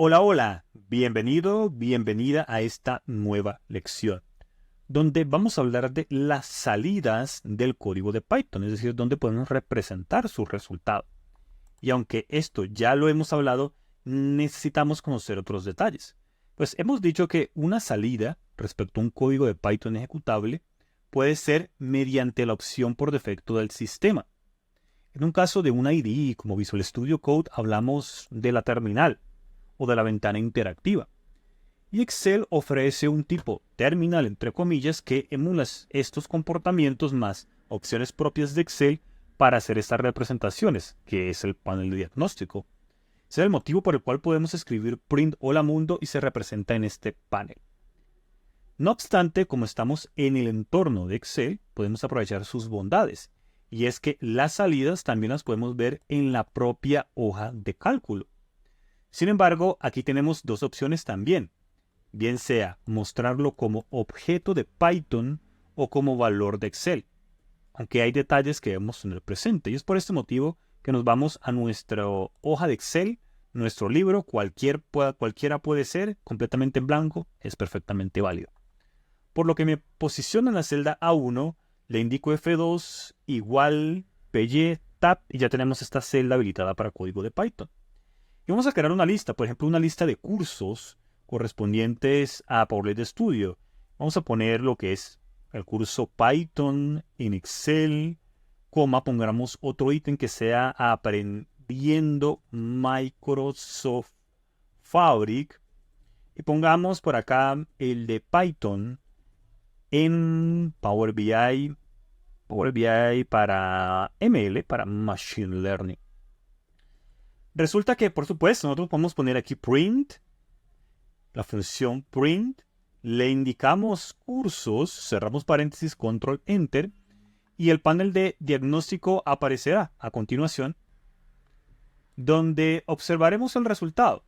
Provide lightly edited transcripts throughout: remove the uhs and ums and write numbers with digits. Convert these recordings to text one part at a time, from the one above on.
Hola, hola, bienvenido, bienvenida a esta nueva lección, donde vamos a hablar de las salidas del código de Python, es decir, donde podemos representar su resultado. Y aunque esto ya lo hemos hablado, necesitamos conocer otros detalles. Pues hemos dicho que una salida respecto a un código de Python ejecutable puede ser mediante la opción por defecto del sistema. En un caso de una IDE como Visual Studio Code hablamos de la terminal o de la ventana interactiva. Y Excel ofrece un tipo terminal, entre comillas, que emula estos comportamientos más opciones propias de Excel para hacer estas representaciones, que es el panel de diagnóstico. Ese es el motivo por el cual podemos escribir print hola mundo y se representa en este panel. No obstante, como estamos en el entorno de Excel, podemos aprovechar sus bondades. Y es que las salidas también las podemos ver en la propia hoja de cálculo. Sin embargo, aquí tenemos dos opciones también, bien sea mostrarlo como objeto de Python o como valor de Excel, aunque hay detalles que debemos tener presente y es por este motivo que nos vamos a nuestra hoja de Excel, nuestro libro, cualquiera puede ser, completamente en blanco, es perfectamente válido. Por lo que me posiciono en la celda A1, le indico F2 igual PY tab y ya tenemos esta celda habilitada para código de Python. Y vamos a crear una lista, por ejemplo, una lista de cursos correspondientes a PowerPoint Studio. Vamos a poner lo que es el curso Python en Excel, pongamos otro ítem que sea aprendiendo Microsoft Fabric y pongamos por acá el de Python en Power BI para ML, para Machine Learning. Resulta que, por supuesto, nosotros podemos poner aquí print, la función print, le indicamos cursos, cerramos paréntesis, control enter, y el panel de diagnóstico aparecerá a continuación, donde observaremos el resultado.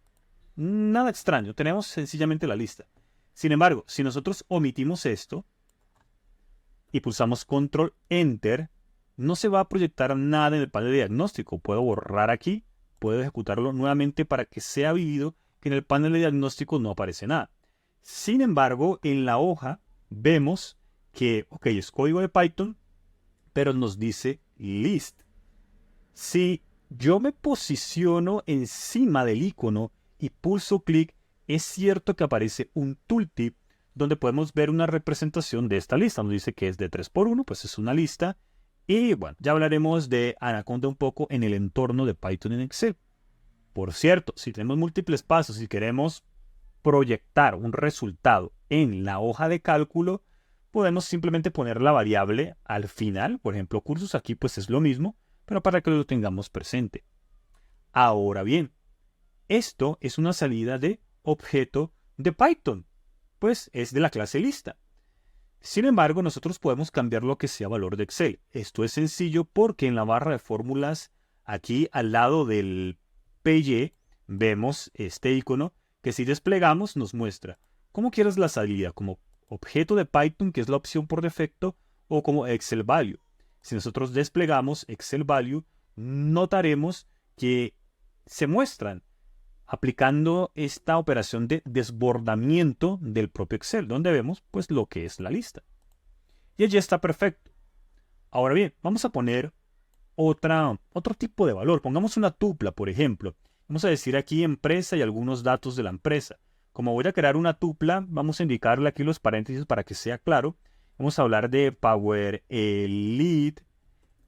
Nada extraño, tenemos sencillamente la lista. Sin embargo, si nosotros omitimos esto y pulsamos control enter, no se va a proyectar nada en el panel de diagnóstico. Puedo borrar aquí, puedo ejecutarlo nuevamente para que sea visto que en el panel de diagnóstico no aparece nada. Sin embargo, en la hoja vemos que, es código de Python, pero nos dice list. Si yo me posiciono encima del icono y pulso clic, es cierto que aparece un tooltip donde podemos ver una representación de esta lista. Nos dice que es de 3x1, pues es una lista. Y bueno, ya hablaremos de Anaconda un poco en el entorno de Python en Excel. Por cierto, si tenemos múltiples pasos y queremos proyectar un resultado en la hoja de cálculo, podemos simplemente poner la variable al final. Por ejemplo, cursos aquí pues es lo mismo, pero para que lo tengamos presente. Ahora bien, esto es una salida de objeto de Python, pues es de la clase lista. Sin embargo, nosotros podemos cambiarlo a que sea valor de Excel. Esto es sencillo porque en la barra de fórmulas, aquí al lado del PY, vemos este icono que si desplegamos nos muestra cómo quieres la salida, como objeto de Python, que es la opción por defecto, o como Excel Value. Si nosotros desplegamos Excel Value, notaremos que se muestran aplicando esta operación de desbordamiento del propio Excel, donde vemos pues lo que es la lista. Y allí está perfecto. Ahora bien, vamos a poner otro tipo de valor. Pongamos una tupla, por ejemplo. Vamos a decir aquí empresa y algunos datos de la empresa. Como voy a crear una tupla, vamos a indicarle aquí los paréntesis para que sea claro. Vamos a hablar de Power Lead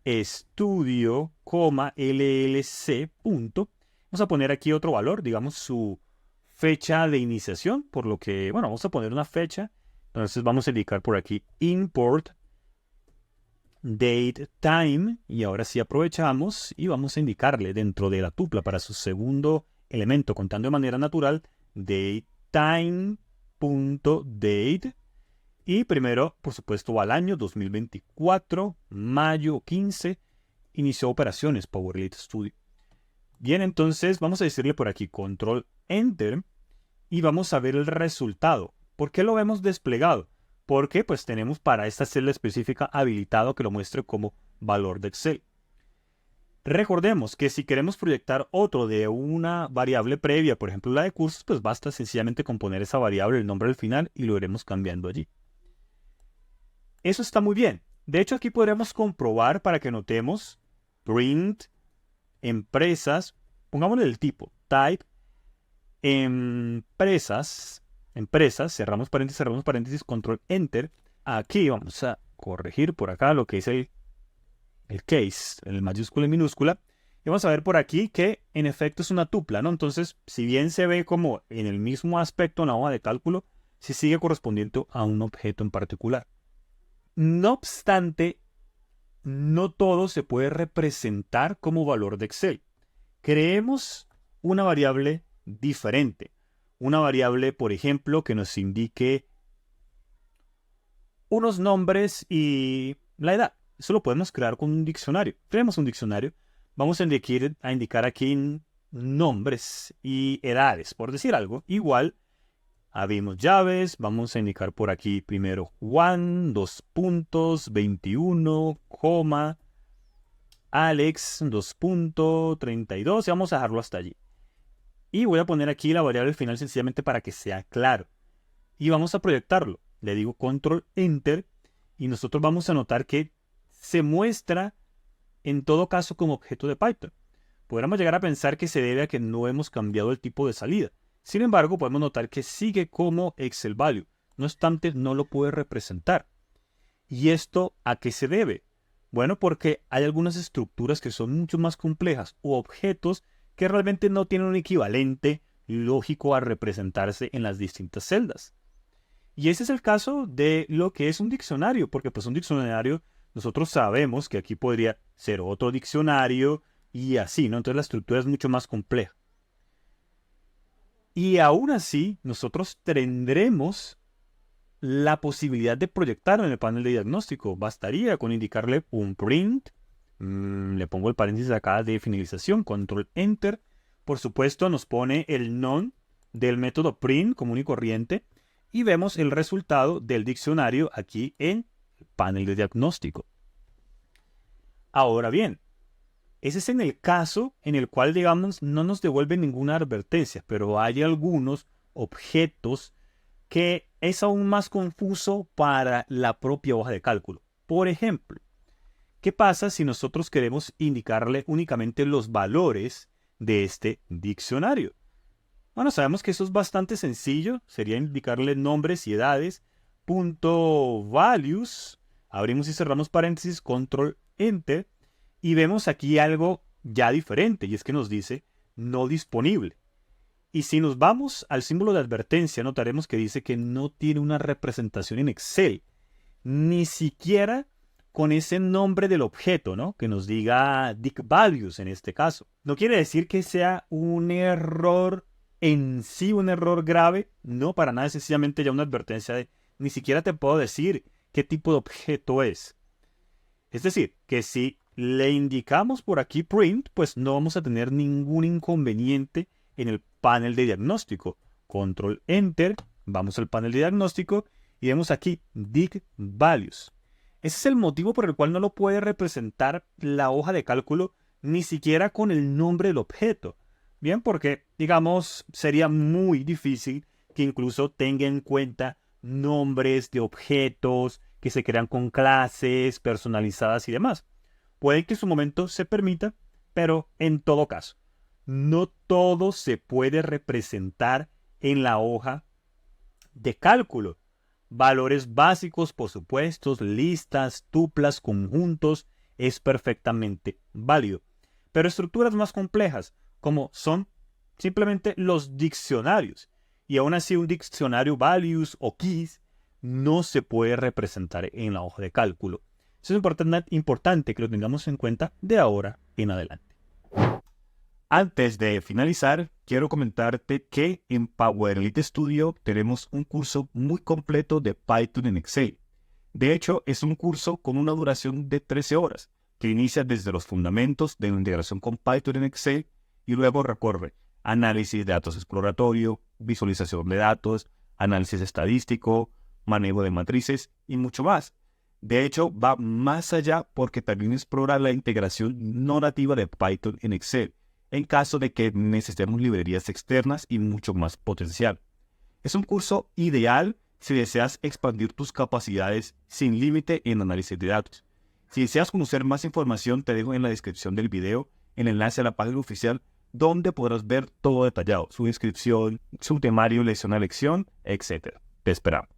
Studio, LLC, punto. Vamos a poner aquí otro valor, digamos su fecha de iniciación, por lo que, bueno, vamos a poner una fecha. Entonces vamos a indicar por aquí import date time y ahora sí aprovechamos y vamos a indicarle dentro de la tupla para su segundo elemento contando de manera natural date time.date y primero, por supuesto, al año 2024, mayo 15, inició operaciones Power Lead Studio. Bien, entonces vamos a decirle por aquí control enter y vamos a ver el resultado. ¿Por qué lo vemos desplegado? Porque pues tenemos para esta celda específica habilitado que lo muestre como valor de Excel. Recordemos que si queremos proyectar otro de una variable previa, por ejemplo la de cursos, pues basta sencillamente con poner esa variable, el nombre al final, y lo iremos cambiando allí. Eso está muy bien. De hecho, aquí podríamos comprobar para que notemos print empresas, pongámosle el tipo, type, empresas, cerramos paréntesis, control enter. Aquí vamos a corregir por acá lo que es el case, el mayúscula y minúscula. Y vamos a ver por aquí que en efecto es una tupla, ¿no? Entonces, si bien se ve como en el mismo aspecto en la hoja de cálculo, sí sigue correspondiendo a un objeto en particular. No obstante, no todo se puede representar como valor de Excel. Creemos una variable diferente. Una variable, por ejemplo, que nos indique unos nombres y la edad. Eso lo podemos crear con un diccionario. Creemos un diccionario. Vamos a indicar aquí nombres y edades, por decir algo. Igual, abrimos llaves. Vamos a indicar por aquí primero Juan, 21, Alex, 32. Y vamos a dejarlo hasta allí. Y voy a poner aquí la variable final sencillamente para que sea claro. Y vamos a proyectarlo. Le digo control enter y nosotros vamos a notar que se muestra en todo caso como objeto de Python. Podríamos llegar a pensar que se debe a que no hemos cambiado el tipo de salida. Sin embargo, podemos notar que sigue como Excel value. No obstante, no lo puede representar. ¿Y esto a qué se debe? Bueno, porque hay algunas estructuras que son mucho más complejas o objetos que realmente no tienen un equivalente lógico a representarse en las distintas celdas. Y ese es el caso de lo que es un diccionario, porque pues un diccionario nosotros sabemos que aquí podría ser otro diccionario y así, ¿no? Entonces la estructura es mucho más compleja. Y aún así, nosotros tendremos la posibilidad de proyectarlo en el panel de diagnóstico. Bastaría con indicarle un print, le pongo el paréntesis acá de finalización, control enter. Por supuesto nos pone el none del método print común y corriente y vemos el resultado del diccionario aquí en el panel de diagnóstico. Ahora bien, ese es en el caso en el cual, digamos, no nos devuelve ninguna advertencia, pero hay algunos objetos que es aún más confuso para la propia hoja de cálculo. Por ejemplo, ¿qué pasa si nosotros queremos indicarle únicamente los valores de este diccionario? Bueno, sabemos que eso es bastante sencillo. Sería indicarle nombres y edades. Punto values. Abrimos y cerramos paréntesis, control enter. Y vemos aquí algo ya diferente. Y es que nos dice no disponible. Y si nos vamos al símbolo de advertencia, notaremos que dice que no tiene una representación en Excel. Ni siquiera con ese nombre del objeto, ¿no? Que nos diga dict values en este caso. No quiere decir que sea un error en sí, un error grave. No, para nada, es sencillamente ya una advertencia de ni siquiera te puedo decir qué tipo de objeto es. Es decir, que si le indicamos por aquí print, pues no vamos a tener ningún inconveniente en el panel de diagnóstico. Control enter, vamos al panel de diagnóstico y vemos aquí dict values. Ese es el motivo por el cual no lo puede representar la hoja de cálculo ni siquiera con el nombre del objeto. Bien, porque, digamos, sería muy difícil que incluso tenga en cuenta nombres de objetos que se crean con clases personalizadas y demás. Puede que en su momento se permita, pero en todo caso, no todo se puede representar en la hoja de cálculo. Valores básicos, por supuesto, listas, tuplas, conjuntos, es perfectamente válido. Pero estructuras más complejas, como son simplemente los diccionarios, y aún así un diccionario values o keys no se puede representar en la hoja de cálculo. Eso es importante que lo tengamos en cuenta de ahora en adelante. Antes de finalizar, quiero comentarte que en Power Elite Studio tenemos un curso muy completo de Python en Excel. De hecho, es un curso con una duración de 13 horas, que inicia desde los fundamentos de la integración con Python en Excel y luego recorre análisis de datos exploratorio, visualización de datos, análisis estadístico, manejo de matrices y mucho más. De hecho, va más allá porque también explora la integración no nativa de Python en Excel, en caso de que necesitemos librerías externas y mucho más potencial. Es un curso ideal si deseas expandir tus capacidades sin límite en análisis de datos. Si deseas conocer más información, te dejo en la descripción del video el enlace a la página oficial donde podrás ver todo detallado, su descripción, su temario lección a lección, etc. Te esperamos.